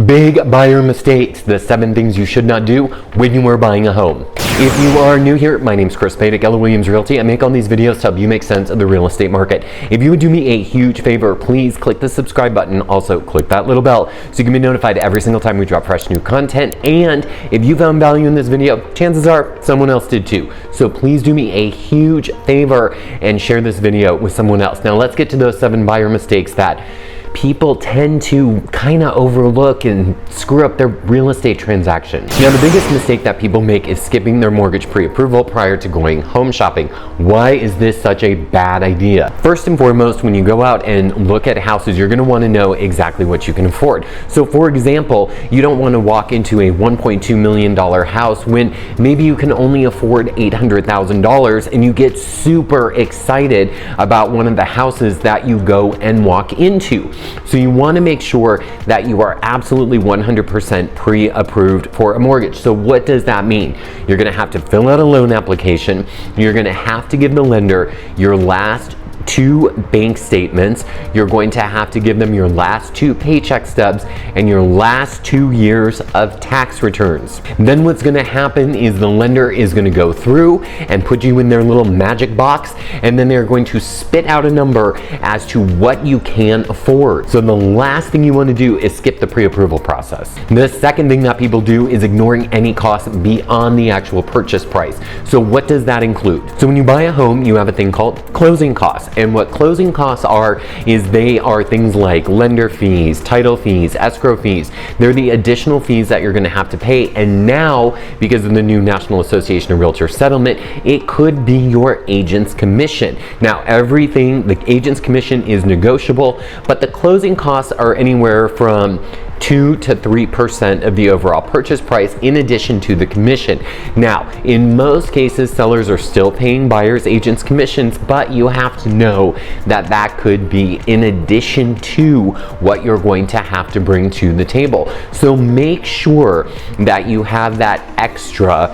Big buyer mistakes, the 7 things you should not do when you are buying a home. If you are new here, my name is Chris Paydick, Keller Williams Realty. I make all these videos to help you make sense of the real estate market. If you would do me a huge favor, please click the subscribe button. Also, click that little bell so you can be notified every single time we drop fresh new content. And if you found value in this video, chances are someone else did too. So please do me a huge favor and share this video with someone else. Now let's get to those 7 buyer mistakes that people tend to kind of overlook and screw up their real estate transaction. Now, the biggest mistake that people make is skipping their mortgage pre-approval prior to going home shopping. Why is this such a bad idea? First and foremost, when you go out and look at houses, you're going to want to know exactly what you can afford. So for example, you don't want to walk into a $1.2 million house when maybe you can only afford $800,000 and you get super excited about one of the houses that you go and walk into. So you want to make sure that you are absolutely 100% pre-approved for a mortgage. So what does that mean? You're going to have to fill out a loan application. You're going to have to give the lender your last 2 bank statements. You're going to have to give them your last 2 paycheck stubs and your last 2 years of tax returns. Then what's going to happen is the lender is going to go through and put you in their little magic box, and then they're going to spit out a number as to what you can afford. So the last thing you want to do is skip the pre-approval process. The second thing that people do is ignoring any costs beyond the actual purchase price. So what does that include? So when you buy a home, you have a thing called closing costs. And what closing costs are is they are things like lender fees, title fees, escrow fees. They're the additional fees that you're going to have to pay. And now, because of the new National Association of Realtors settlement, it could be your agent's commission. Now, the agent's commission is negotiable, but the closing costs are anywhere from 2 to 3% of the overall purchase price in addition to the commission. Now, in most cases, sellers are still paying buyers' agents' commissions, but you have to know that that could be in addition to what you're going to have to bring to the table. So make sure that you have that extra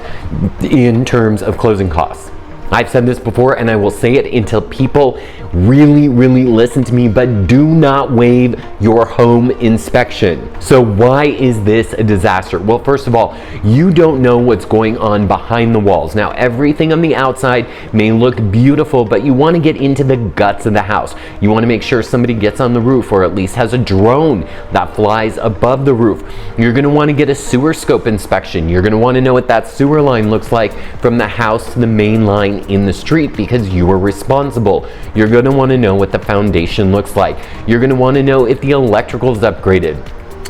in terms of closing costs. I've said this before and I will say it until people really listen to me, but do not waive your home inspection. So why is this a disaster? Well, first of all, you don't know what's going on behind the walls. Now, everything on the outside may look beautiful, but you want to get into the guts of the house. You want to make sure somebody gets on the roof or at least has a drone that flies above the roof. You're going to want to get a sewer scope inspection. You're going to want to know what that sewer line looks like from the house to the main line in the street because you are responsible. You're going to want to know what the foundation looks like. You're going to want to know if the electrical is upgraded.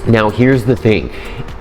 Now, here's the thing.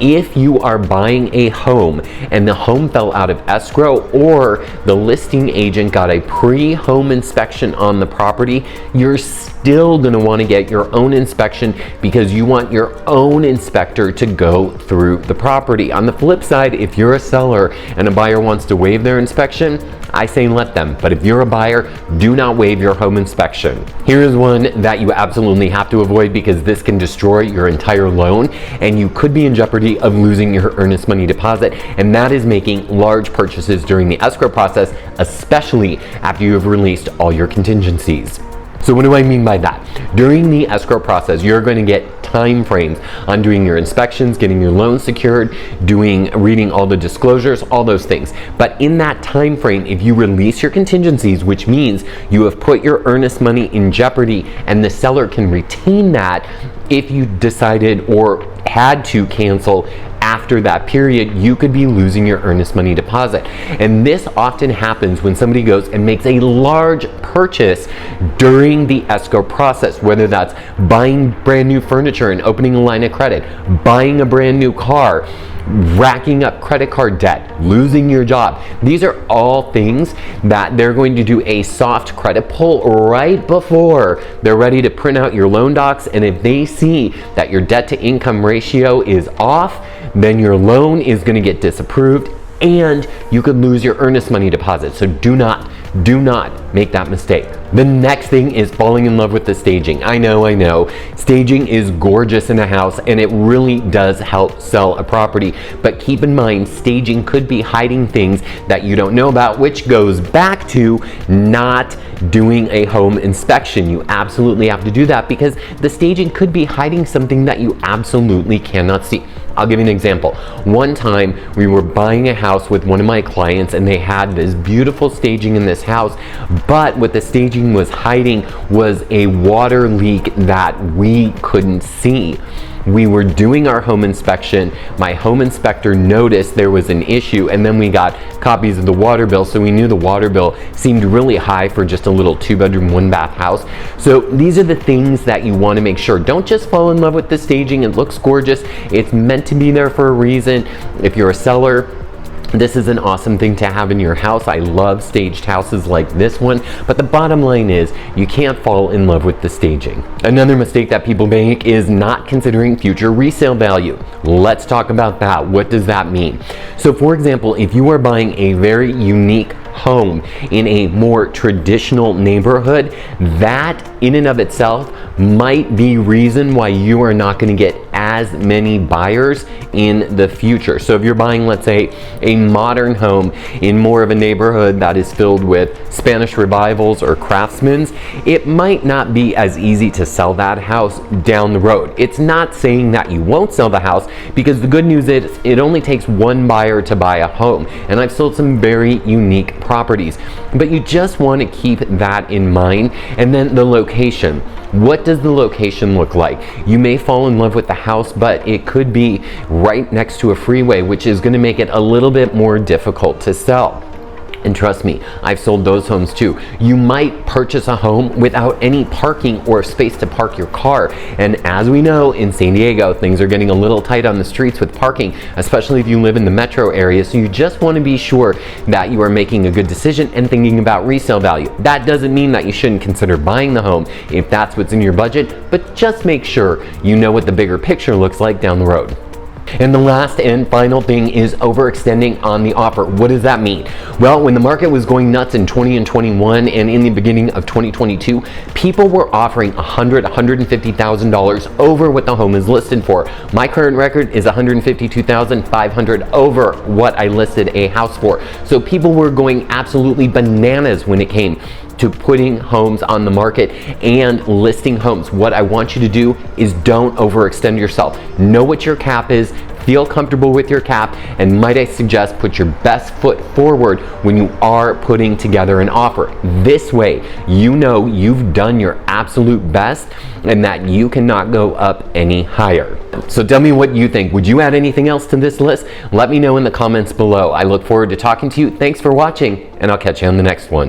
If you are buying a home and the home fell out of escrow or the listing agent got a pre-home inspection on the property, you're still going to want to get your own inspection because you want your own inspector to go through the property. On the flip side, if you're a seller and a buyer wants to waive their inspection, I say let them. But if you're a buyer, do not waive your home inspection. Here is one that you absolutely have to avoid because this can destroy your entire loan and you could be in jeopardy of losing your earnest money deposit, and that is making large purchases during the escrow process, especially after you have released all your contingencies. So what do I mean by that? During the escrow process, you're going to get time frames on doing your inspections, getting your loan secured, reading all the disclosures, all those things. But in that time frame, if you release your contingencies, which means you have put your earnest money in jeopardy and the seller can retain that if you decided or had to cancel after that period, you could be losing your earnest money deposit. And this often happens when somebody goes and makes a large purchase during the escrow process, whether that's buying brand new furniture and opening a line of credit, buying a brand new car, racking up credit card debt, losing your job. These are all things that they're going to do a soft credit pull right before they're ready to print out your loan docs. And if they see that your debt to income ratio is off, then your loan is going to get disapproved and you could lose your earnest money deposit. So do not make that mistake. The next thing is falling in love with the staging. I know, staging is gorgeous in a house and it really does help sell a property, but keep in mind, staging could be hiding things that you don't know about, which goes back to not doing a home inspection. You absolutely have to do that because the staging could be hiding something that you absolutely cannot see. I'll give you an example. One time we were buying a house with one of my clients and they had this beautiful staging in this house, but what the staging was hiding was a water leak that we couldn't see. We were doing our home inspection. My home inspector noticed there was an issue, and then we got copies of the water bill, so we knew the water bill seemed really high for just a little 2-bedroom, 1-bath house. So these are the things that you want to make sure. Don't just fall in love with the staging. It looks gorgeous. It's meant to be there for a reason. If you're a seller, this is an awesome thing to have in your house. I love staged houses like this one, but the bottom line is you can't fall in love with the staging. Another mistake that people make is not considering future resale value. Let's talk about that. What does that mean? So for example, if you are buying a very unique home in a more traditional neighborhood, that in and of itself might be reason why you are not going to get as many buyers in the future. So if you're buying, let's say, a modern home in more of a neighborhood that is filled with Spanish revivals or craftsmen's, it might not be as easy to sell that house down the road. It's not saying that you won't sell the house, because the good news is it only takes one buyer to buy a home, and I've sold some very unique properties. But you just want to keep that in mind. And then the location. What does the location look like? You may fall in love with the house, but it could be right next to a freeway, which is going to make it a little bit more difficult to sell. And trust me, I've sold those homes too. You might purchase a home without any parking or space to park your car. And as we know, in San Diego, things are getting a little tight on the streets with parking, especially if you live in the metro area. So you just want to be sure that you are making a good decision and thinking about resale value. That doesn't mean that you shouldn't consider buying the home if that's what's in your budget, but just make sure you know what the bigger picture looks like down the road. And the last and final thing is overextending on the offer. What does that mean? Well, when the market was going nuts in 20 and 21 and in the beginning of 2022, people were offering $100,000, $150,000 over what the home is listed for. My current record is $152,500 over what I listed a house for. So people were going absolutely bananas when it came to putting homes on the market and listing homes. What I want you to do is don't overextend yourself. Know what your cap is, feel comfortable with your cap, and might I suggest put your best foot forward when you are putting together an offer. This way, you know you've done your absolute best and that you cannot go up any higher. So tell me what you think. Would you add anything else to this list? Let me know in the comments below. I look forward to talking to you. Thanks for watching, and I'll catch you on the next one.